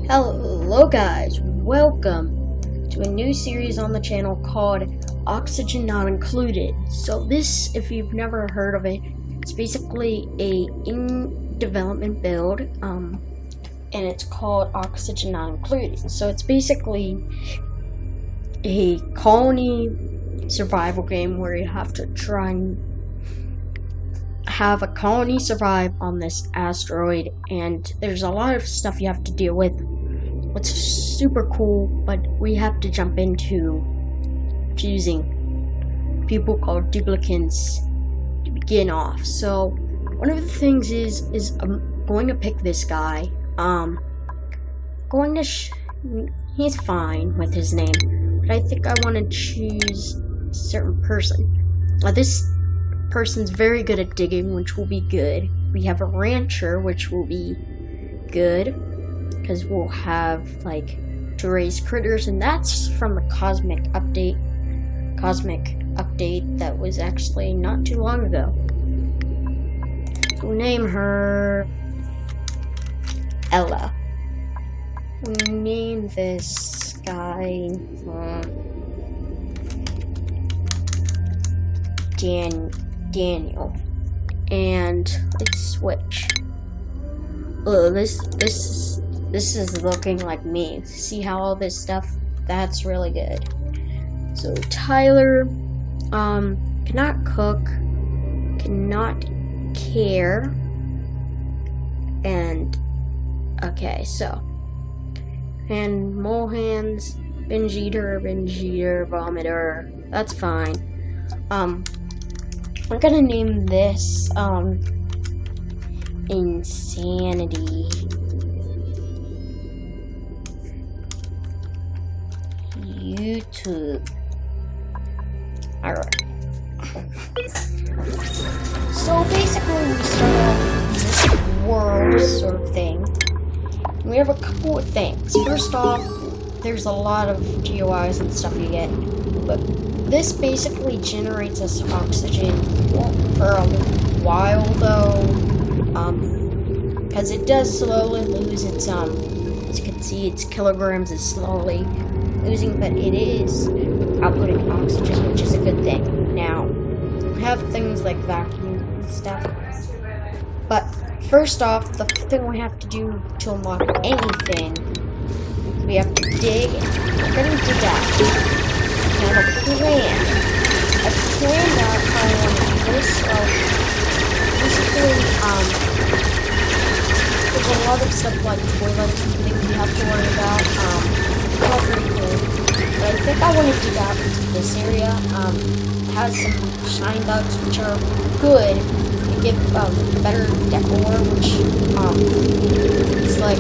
Hello guys, welcome to a new series on the channel called Oxygen Not Included. So this, if you've never heard of it, it's basically a in development build, and it's called Oxygen Not Included. So it's basically a colony survival game where you have to try and have a colony survive on this asteroid, and there's a lot of stuff you have to deal with. What's super cool, but we have to jump into choosing people called duplicates to begin off. So one of the things is I'm going to pick this guy. He's fine with his name, but I think I want to choose a certain person. This person's very good at digging, which will be good. We have a rancher, which will be good, because we'll have to raise critters, and that's from the cosmic update that was actually not too long ago. We'll name her Ella. We'll name this guy Daniel, and let's switch. Oh, this is looking like me. See how all this stuff, that's really good. So Tyler, cannot cook, cannot care, and okay, so, and mole hands, binge eater, vomiter, that's fine. I'm gonna name this, Insanity. YouTube. Alright. So basically we start off this world sort of thing. We have a couple of things. First off, there's a lot of GOIs and stuff you get, but this basically generates us oxygen for a while though, because it does slowly lose its, as you can see, its kilograms is slowly losing, but it is outputting oxygen, which is a good thing. Now, we have things like vacuum and stuff, but first off, the thing we have to do to unlock anything, we have to dig. We're going to dig out. We have a plan. I planned out how I want to do this, so basically, there's a lot of stuff like toilets and things we have to worry about. Not very cool, but I think I want to dig out into this area. It has some shine bugs, which are good. They give better decor, which is like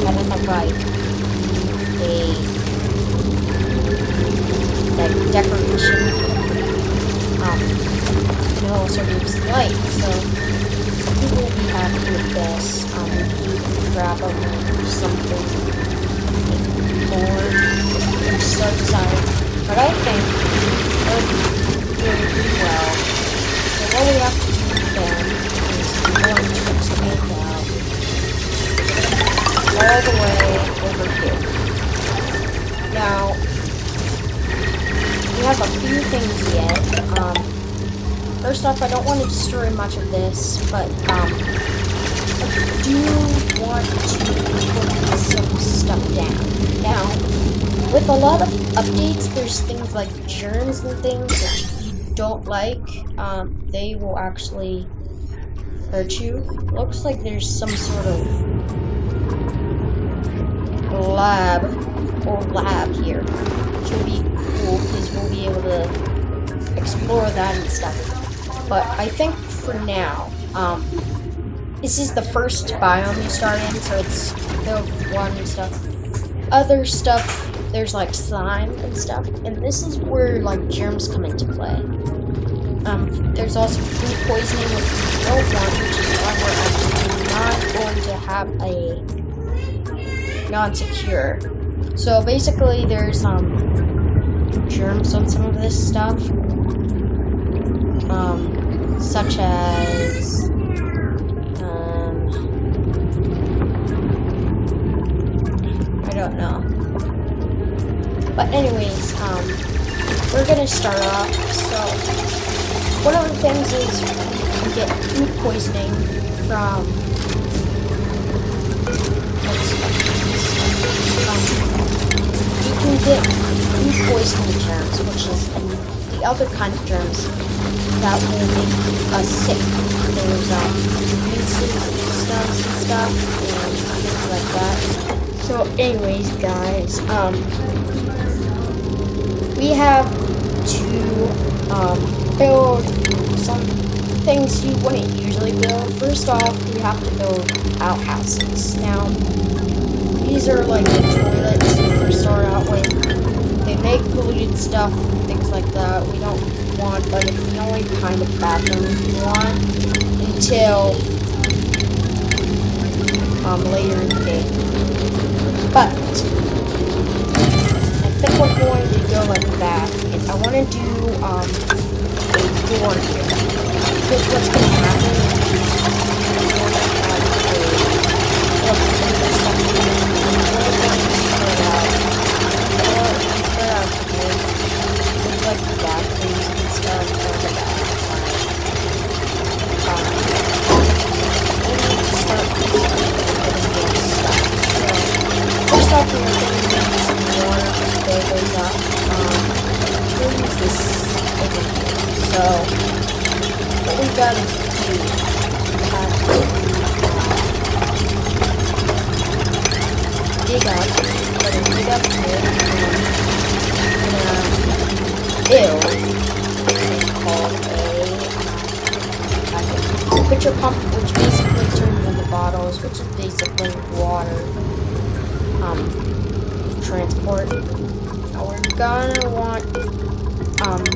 kind of like a decoration. And it also gives light, so people will be happy with this. Grab them or something. I'm so excited, but I think we're doing pretty well. So what we have to do then is go and expand out all the way over here. Now we have a few things yet. First off, I don't want to destroy much of this, but I do want to put some stuff down. Now, with a lot of updates, there's things like germs and things that you don't like. They will actually hurt you. Looks like there's some sort of lab here, which will be cool because we'll be able to explore that and stuff. But I think for now, this is the first biome you start in, so it's filled with water and stuff. Other stuff, there's like slime and stuff, and this is where like germs come into play. There's also food poisoning, which we don't want, which is why we're actually not going to have a non-secure. So basically, there's germs on some of this stuff, such as don't know. But anyways, we're gonna start off. So one of the things is you get food poisoning from you can get food poisoning germs, which is the other kind of germs that will make us sick. There's immune systems and stuff and things like that. So anyways, guys, we have to build some things you wouldn't usually build. First off, we have to build outhouses. Now, these are like the toilets to start out with. They make polluted stuff, things like that. We don't want, but it's the only kind of bathroom we want until later in the day. But I think we're going to go like that. And I want to do a door here. Because what's going to happen like the bathrooms and stuff, or the first off, we're going to need some water to fill those up. We'll use this over here. So, what we gotta do is dig up. We're gonna dig up here. Build it's called a pitcher pump, which basically turns into bottles, which is basically water transport. Now we're gonna want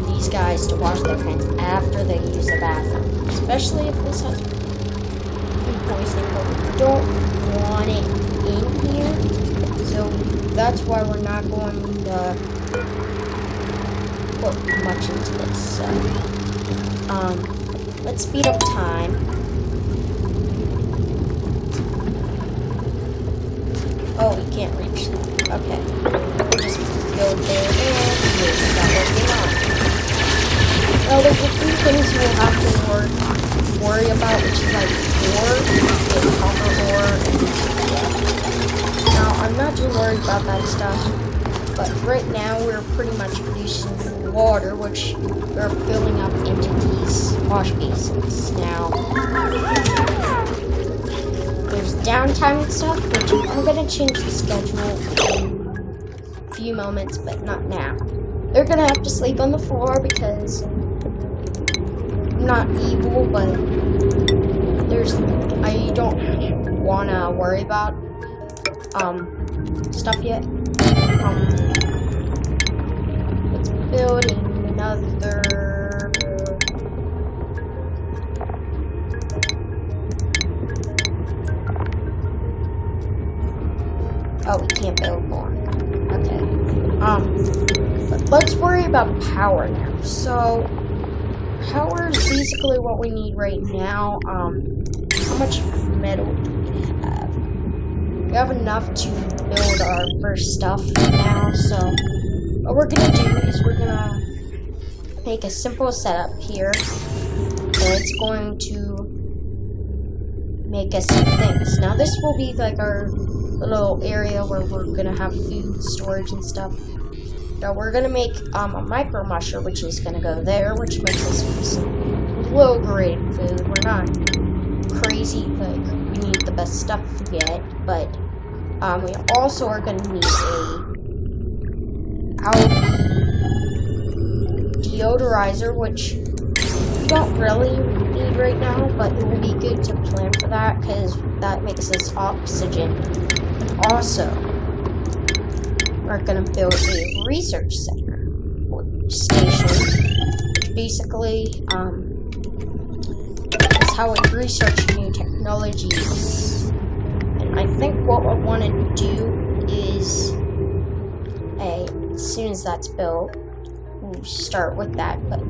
these guys to wash their hands after they use the bathroom, especially if this has food poisoning, but we don't want it in here, so that's why we're not going to put much into this. So, let's speed up time. Oh, we can't reach them. Okay. We'll just go there and it's not working on. Well, there's a few things we'll have to worry about, which is like ore, and copper ore, and yeah. Now, I'm not too worried about that stuff. But right now, we're pretty much producing water, which we're filling up into these wash basins. Now, there's downtime and stuff, which I'm going to change the schedule in a few moments, but not now. They're going to have to sleep on the floor because I'm not evil, but I don't want to worry about stuff yet. Let's build another. Oh, we can't build more. Okay. But let's worry about power now. So, power is basically what we need right now. How much metal do we have? We have enough to build our first stuff now, so what we're gonna do is we're gonna make a simple setup here, and it's going to make us some things. Now this will be like our little area where we're gonna have food storage and stuff. Now we're gonna make a micro musher, which is gonna go there, which makes us some low grade food. We're not crazy, like we need the best stuff yet, but we also are gonna need a deodorizer, which we don't really need right now, but it will be good to plan for that because that makes us oxygen. Also, we're going to build a research center station, which basically is how we research new technologies. And I think what I want to do is, as soon as that's built, we'll start with that. But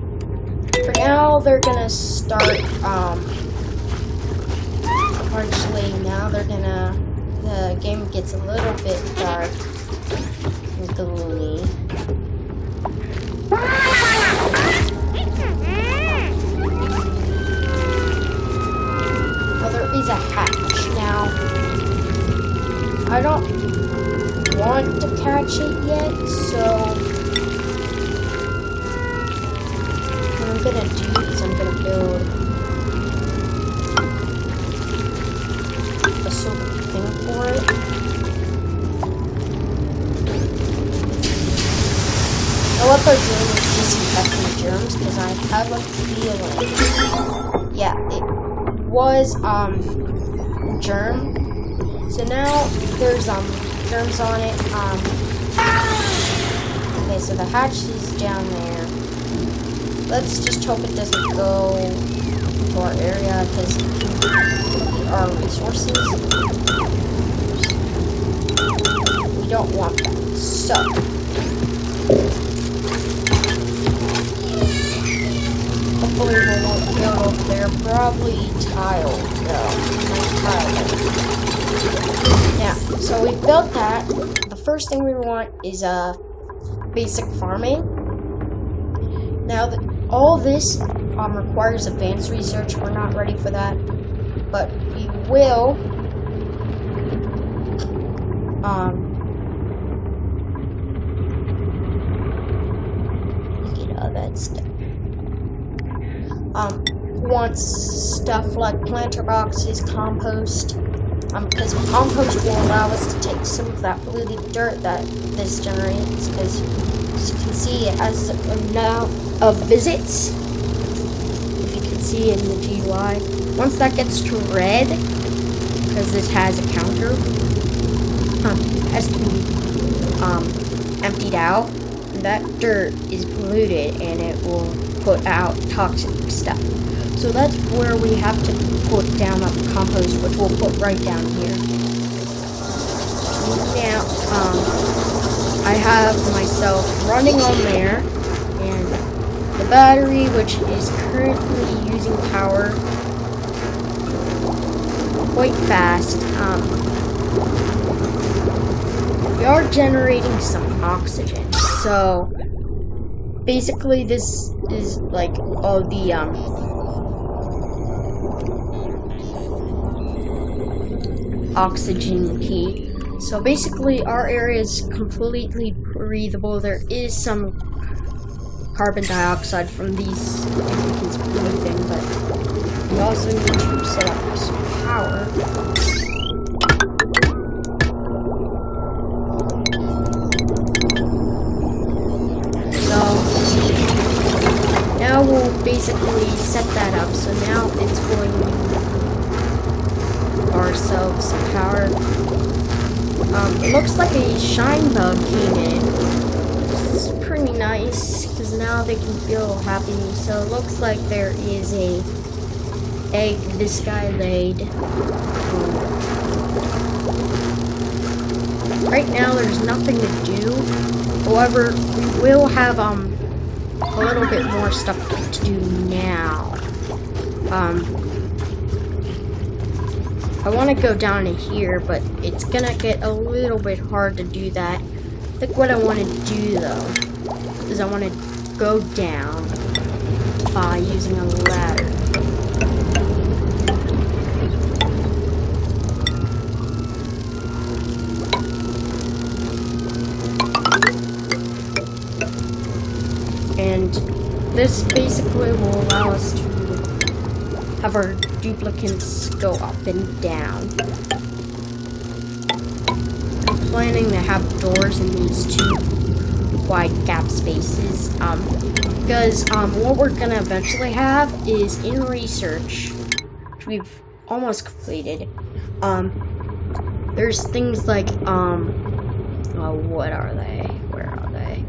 for now, they're going to start, actually, now they're going to the game gets a little bit dark and gloomy. Well, there is a hatch now. I don't want to catch it yet, so what I'm gonna do is I'm gonna build a sort of thing for it. I love our drone with disinfecting germs because I have a feeling, yeah, it was germ. So now there's germs on it. Okay, so the hatch is down there. Let's just hope it doesn't go to our area because it can deplete our resources. We don't want that. So hopefully we won't go over there. Probably tile though. Nice tile. Yeah, so we built that. The first thing we want is basic farming. Now all this requires advanced research. We're not ready for that, but we will need all that stuff. Wants stuff like planter boxes, compost. Because compost will allow us to take some of that polluted dirt that this generates, because as you can see it has an amount of visits, if you can see in the GUI. Once that gets to red, because this has a counter, it has to be emptied out, and that dirt is polluted and it will put out toxic stuff. So that's where we have to put down a compost, which we'll put right down here. Now, I have myself running on there, and the battery, which is currently using power quite fast. We are generating some oxygen, so basically this is like all the oxygen heat. So basically our area is completely breathable. There is some carbon dioxide from these chemicals breathing, but we also need to set up some power. So now we'll basically set that up. So now it's going to ourselves some power. It looks like a shine bug came in. This is pretty nice because now they can feel happy. So it looks like there is a egg this guy laid. Right now there's nothing to do. However, we will have a little bit more stuff to do now. I want to go down to here, but it's gonna get a little bit hard to do that. I think what I want to do though is I want to go down using a ladder. And this basically will allow us to have our duplicates go up and down. I'm planning to have doors in these two wide gap spaces, because what we're gonna eventually have is in research, which we've almost completed. There's things like what are they? Where are they?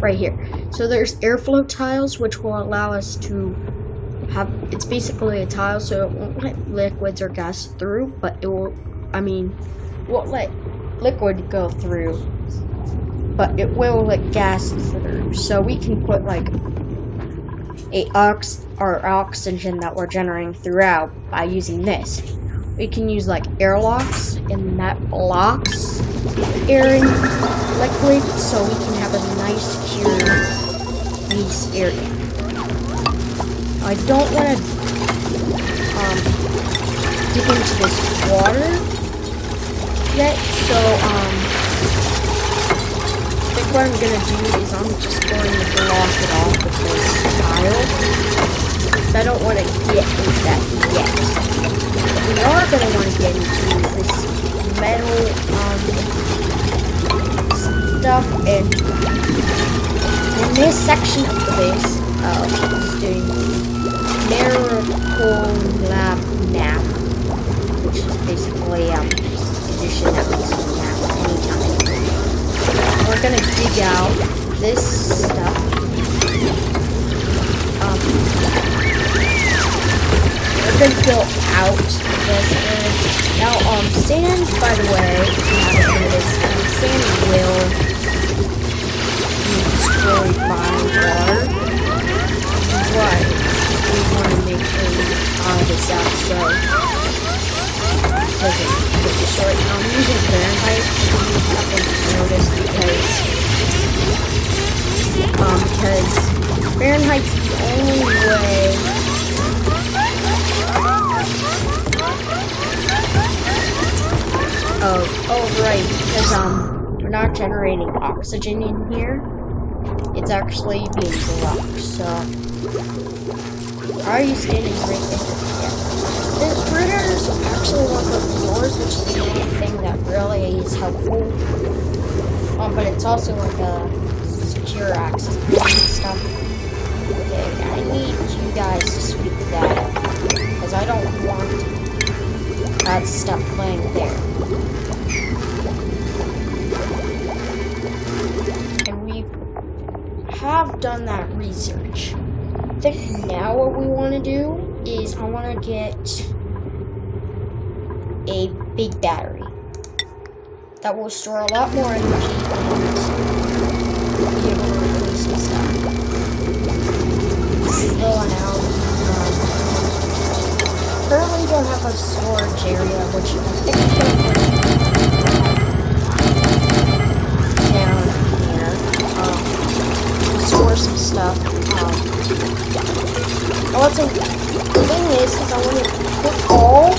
Right here. So there's airflow tiles, which will allow us to have, it's basically a tile, so it won't let liquids or gas through, but it will, I mean, won't let liquid go through, but it will let gas through. So we can put like our oxygen that we're generating throughout by using this. We can use like airlocks, and that blocks air and liquid, so we can have a nice secure base area. I don't want to dig into this water yet, so I think what I'm gonna do is I'm just going to block it off with this tile. I don't want to get into that yet. What we are gonna want to get into this metal stuff, and in this section of the base, it's doing Miracle Lab Nap, which is basically a condition that makes you nap anytime. We're gonna dig out this stuff. We're gonna fill out this area. Now, sand, by the way, if you haven't noticed, sand will be destroyed by water. But we want to make sure we try this out so it doesn't get destroyed. Now, I'm using Fahrenheit. You haven't noticed because Fahrenheit's the only way. Oh right, because we're not generating oxygen in here. It's actually being blocked, so are you standing right there? Yeah. The critters actually want the floors, which is the only thing that really is helpful. But it's also like a secure access point and stuff. Okay, I need you guys to sweep that up, because I don't want that stuff laying there. And we have done that research. I think now what we want to do is I want to get a big battery that will store a lot more energy and be able to release some stuff. This is the one out. Currently don't have a storage area, which I think I'm going to put down here. Store some stuff. Also, the thing is I want to put all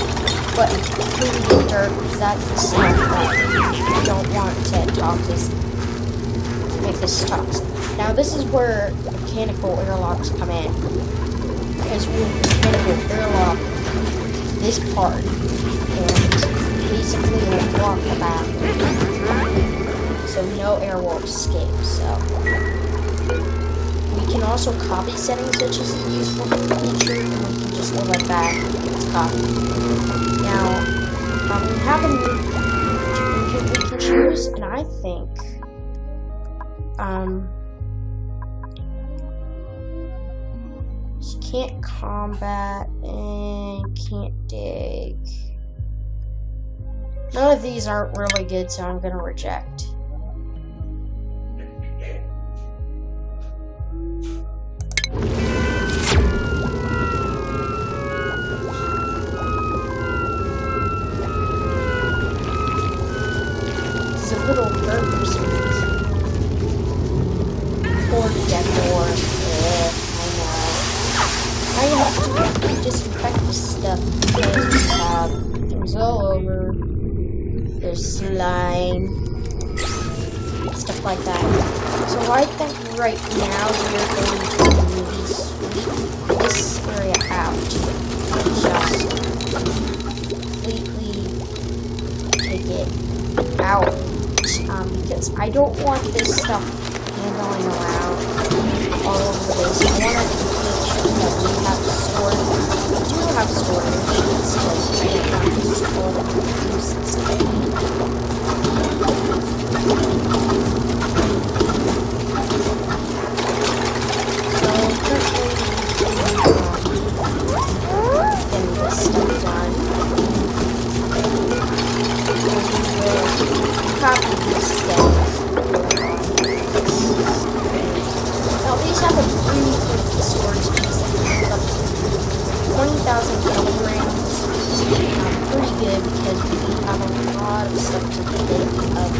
but including the dirt, because that's the stuff that I don't want to make this toxic. Now this is where mechanical airlocks come in, because we mechanical airlock this part, and basically will block the bathroom, so no air will escape. So we can also copy settings, which is a useful feature, and we can just go like that. It's copied. Now, we have a new engine we can choose, and I think, can't combat and can't dig. None of these aren't really good, so I'm gonna reject. It's a little bird for some reason. Or decor. I have to disinfect this stuff because we have things all over. There's slime, stuff like that. So I think right now we're going to really sweep this area out and just completely take it out, because I don't want this stuff handling around all over the base. I want to make sure that we have storage. We do have storage, so I don't want to store the useless stuff. So currently, getting this stuff done. We will copy these things. Now these have a pretty good storage capacity, up to 20,000 kilograms. Pretty good because we have a lot of stuff to think of.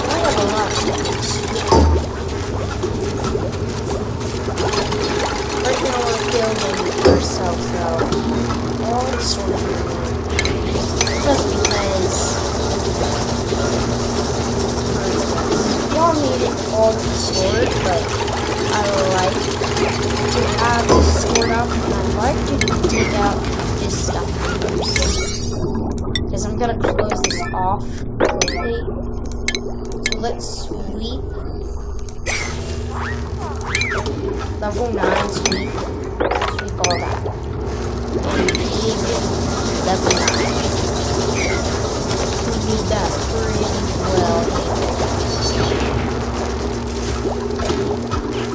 I have a lot of things. Right now we're building ourselves though. All the sort of just because we all need it all to be stored, but I like to have this stored up and I like to take out this stuff first. Because I'm gonna close this off completely. So let's sweep. Level 9 sweep. Sweep all that. And dig level 9. We need that pretty well.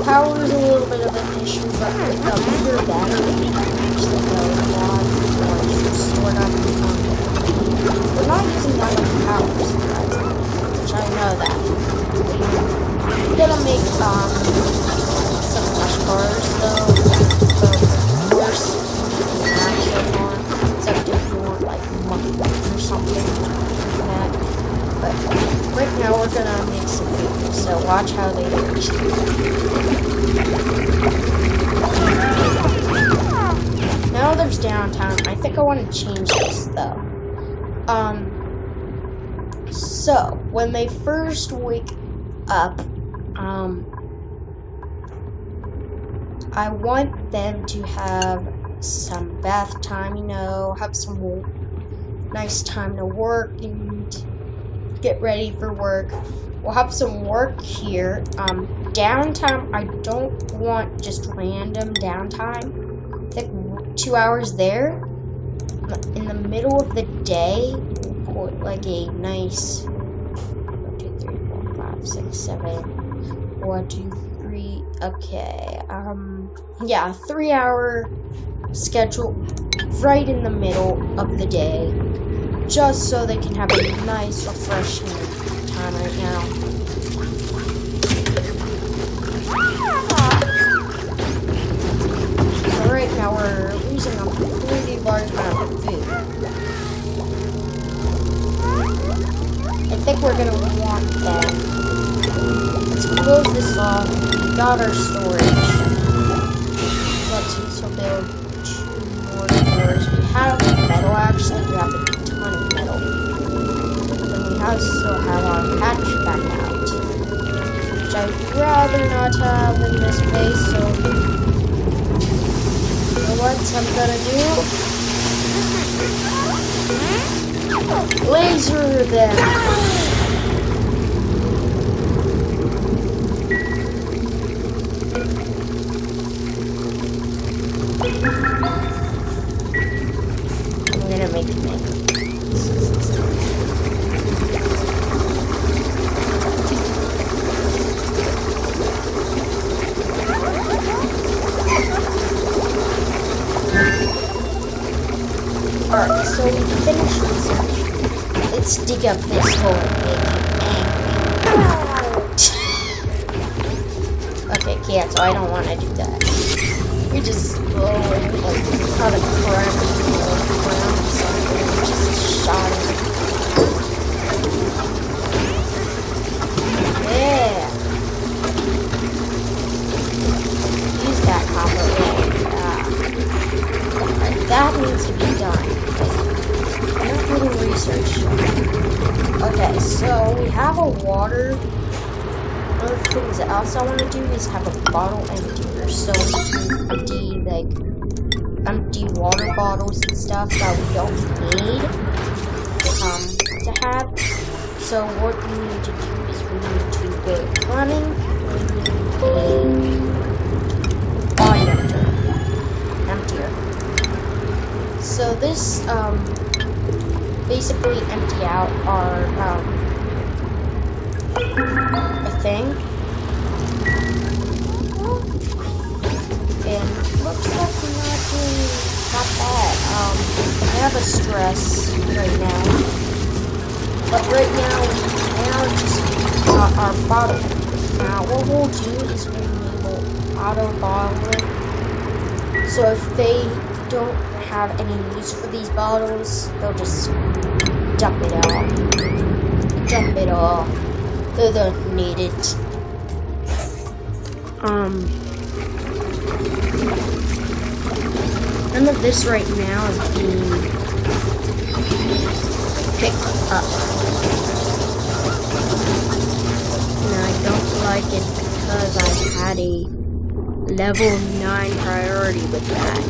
Power is a little bit of an issue, but with the bigger battery, we can actually go a lot more stored up. We're not using that much power, surprisingly, which I know that. I'm gonna make some flash bars though, so of course you can actually want, except if you want like muffins or something like that. But right now we're gonna make some food, so watch how they taste. Now there's downtime. I think I want to change this though. So when they first wake up, I want them to have some bath time, you know, have some nice time to work and get ready for work. We'll have some work here. Downtime, I don't want just random downtime. I think 2 hours there. In the middle of the day, we'll put like a nice 1, 2, 3, 4, 5, 6, 7, 1, 2, 3. Okay. Yeah, 3 hour schedule right in the middle of the day, just so they can have a nice, refreshing time right now. So right now we're losing a pretty large amount of food. I think we're gonna want them. Let's close this off. We got our storage. Let's also build 2 more doors. We have metal actually. We have a ton of metal. Then we also have our hatch back out, which I'd rather not have in this base, so you know what I'm gonna do? Laser them! I'm gonna make it. Alright, so we finished this section. Let's dig up this hole and make it angry. Okay, can't, so I don't want to do that. We just go and like cut a crack around something, just shot it. Yeah. Use that copper ring. Alright, that needs to be done. I'm not doing research. Okay, so we have a water. Other things else I want to do is have a bottle emptier, so we can empty water bottles and stuff that we don't need to have. So what we need to do is we need to go running. We need a body emptier. So this basically empty out our a thing. And looks like we're not doing not bad. I have a stress right now. But right now, we now just got our bottle. Now, what we'll do is we'll enable auto bottling. So if they don't have any use for these bottles, they'll just dump it all. Dump it all. They don't need it. None of this right now is being picked up. And I don't like it because I had a level 9 priority with that.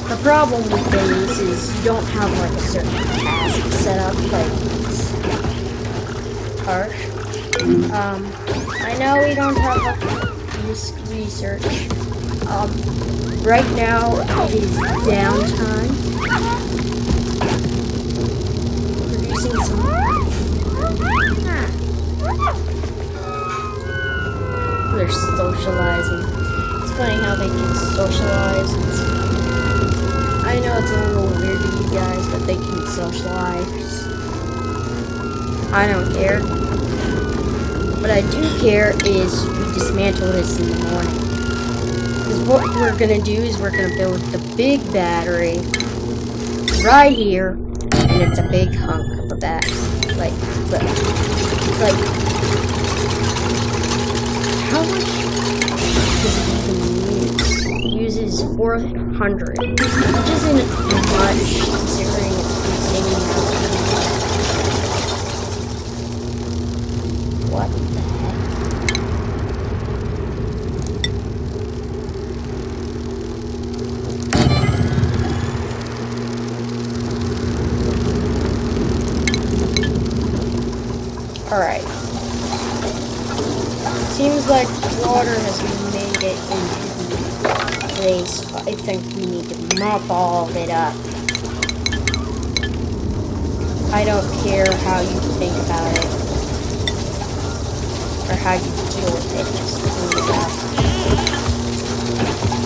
The problem with these is you don't have like a certain task set up, like it's harsh. I know we don't have this research. Right now it is downtime. Producing some. They're socializing. It's funny how they can socialize. I know it's a little weird to you guys, but they can socialize. I don't care. What I do care is we dismantle this in the morning. Because what we're gonna do is we're gonna build the big battery right here, and it's a big hunk of a battery. Like, how much does it even use? It uses 400, which isn't much considering it's insane. What the heck? Alright. Seems like water has made it into the place. I think we need to mop all of it up. I don't care how you think about it. Or how you deal with it, just clean it up.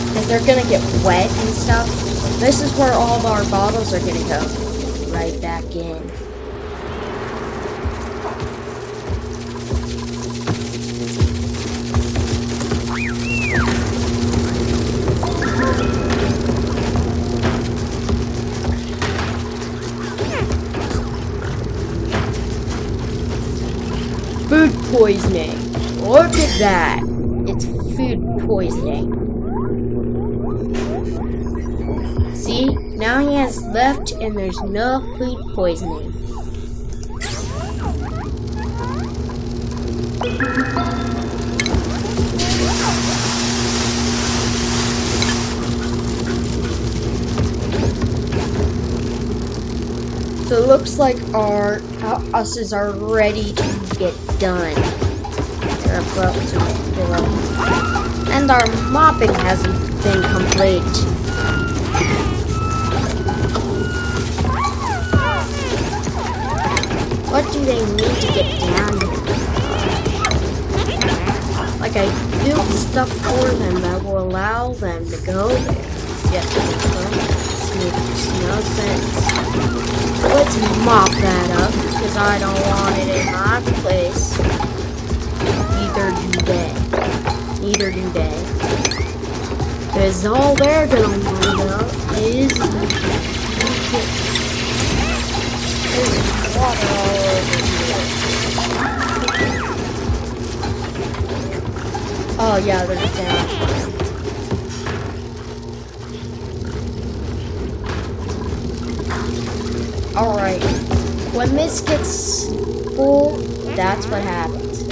Because they're gonna get wet and stuff. This is where all of our bottles are gonna go. Right back in. Food poisoning. Look at that. It's food poisoning. See? Now he has left and there's no food poisoning. So it looks like our houses are ready to get done. They're about to fill up. And our mopping hasn't been complete. What do they need to get down here? Like I built stuff for them that will allow them to go there. Yes, this makes no sense. Let's mop that up, because I don't want it in my place. Neither do they. Neither do they. Because all they're gonna wind up is there's water all over here. Oh yeah, there's down. Alright, when this gets full, that's what happens.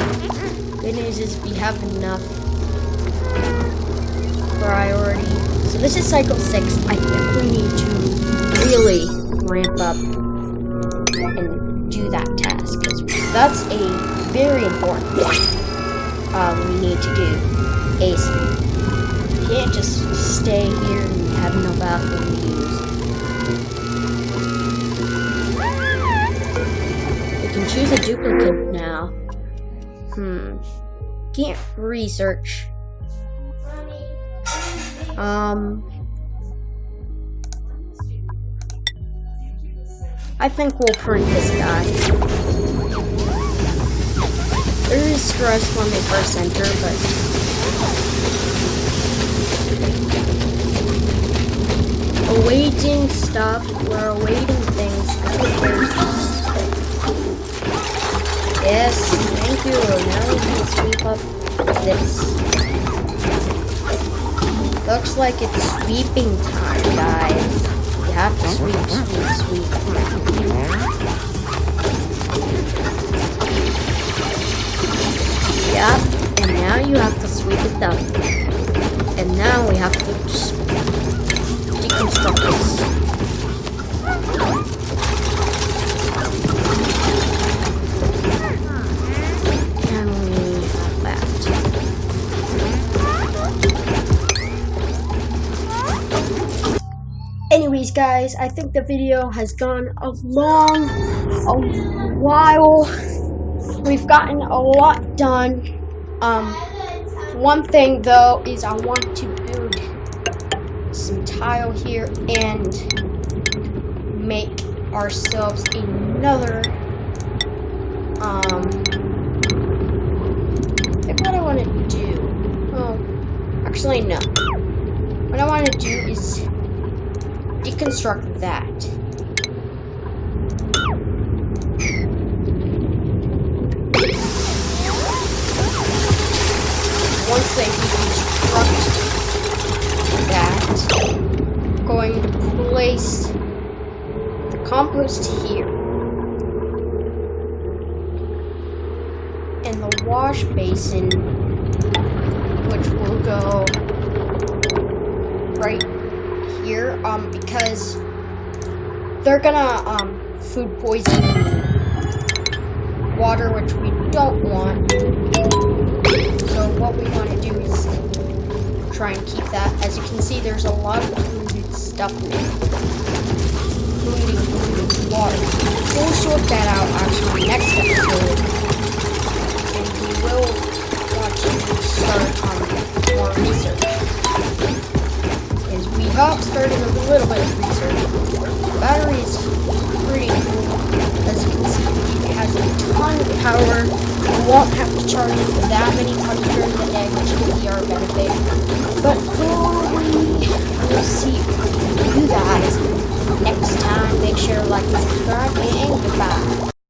Good news is we have enough priority. So this is cycle 6. I think we need to really ramp up and do that task. Because that's a very important thing we need to do. ASAP. You can't just stay here and have no bathroom to use. Choose a duplicate now. can't research. I think we'll print this guy. There is stress when they first enter, but awaiting stuff. We're awaiting things. Yes, thank you. Now we can sweep up this. Looks like it's sweeping time, guys. You have to sweep. Yep, and now you have to sweep it down. And now we have to just deconstruct this. And we have that. Anyways, guys, I think the video has gone a while. We've gotten a lot done. One thing though is I want to build some tile here and make ourselves another. What I want to do. Oh, actually no. What I want to do is deconstruct that. Once they deconstruct that, I'm going to place the compost here. And the wash basin, which will go right here, because they're gonna food poison water, which we don't want. So what we want to do is try and keep that. As you can see, there's a lot of polluted stuff in there, including polluted water. We'll sort that out actually next episode, and we will want to start on more research. As we have started a little bit of research. The battery is pretty cool. As you can see, it has a ton of power. We won't have to charge it for that many times during the day, which will be our benefit. But we'll see you guys next time. Make sure to like and subscribe, and goodbye.